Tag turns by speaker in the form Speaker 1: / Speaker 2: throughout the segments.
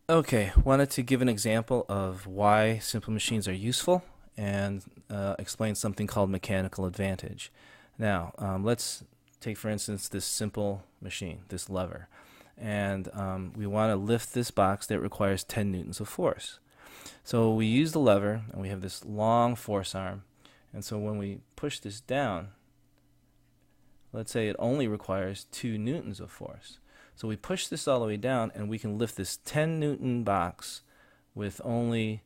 Speaker 1: Okay, wanted to give an example of why simple machines are useful and explain something called mechanical advantage. Now, let's take, for instance, this simple machine, this lever, and we want to lift this box that requires 10 newtons of force. So we use the lever, and we have this long force arm, and so when we push this down, let's say it only requires 2 newtons of force. So we push this all the way down, and we can lift this 10 newton box with only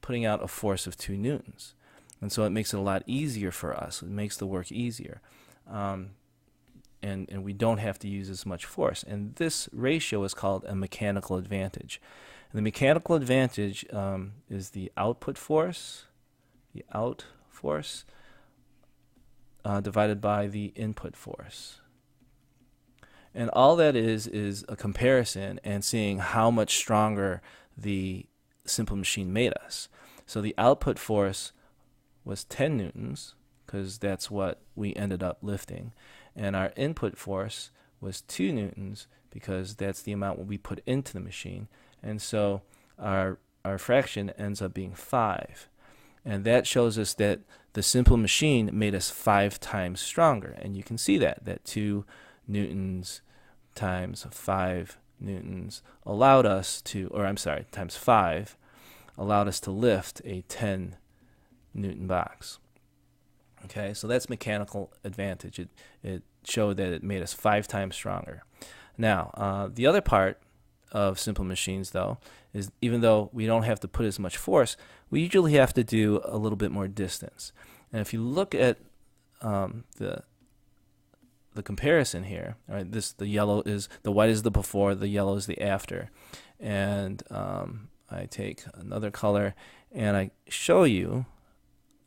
Speaker 1: putting out a force of 2 newtons. And so it makes it a lot easier for us. It makes the work easier. And we don't have to use as much force. And this ratio is called a mechanical advantage. And the mechanical advantage is the output force, divided by the input force. And all that is a comparison and seeing how much stronger the simple machine made us. So the output force was 10 newtons, because that's what we ended up lifting. And our input force was 2 newtons, because that's the amount we put into the machine. And so our fraction ends up being 5. And that shows us that the simple machine made us 5 times stronger. And you can see that 2 newtons times 5 newtons allowed us to, times 5 allowed us to lift a 10 newton box. Okay, so that's mechanical advantage. It showed that it made us 5 times stronger. Now, the other part of simple machines, though, is even though we don't have to put as much force, we usually have to do a little bit more distance. And if you look at the comparison here, all right, the white is the before, the yellow is the after, and I take another color and I show you.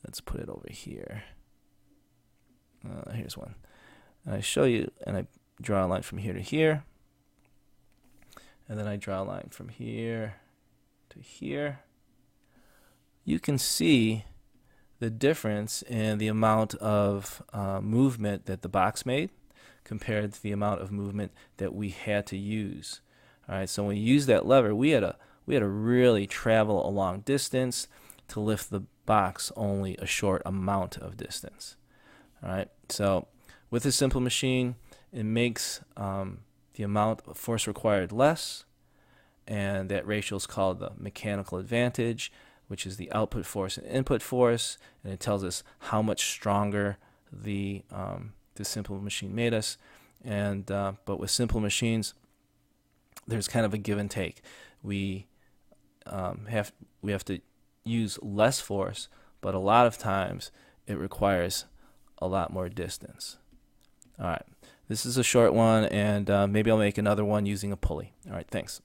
Speaker 1: Let's put it over here. Here's one. And I show you, and I draw a line from here to here, and then I draw a line from here to here. You can see the difference in the amount of movement that the box made compared to the amount of movement that we had to use. All right, so when we used that lever, we had to really travel a long distance to lift the box only a short amount of distance. All right, so with a simple machine, it makes the amount of force required less, and that ratio is called the mechanical advantage, which is the output force and input force, and it tells us how much stronger the simple machine made us. And but with simple machines, there's kind of a give and take. We have to use less force, but a lot of times it requires a lot more distance. All right, this is a short one, and maybe I'll make another one using a pulley. All right, thanks.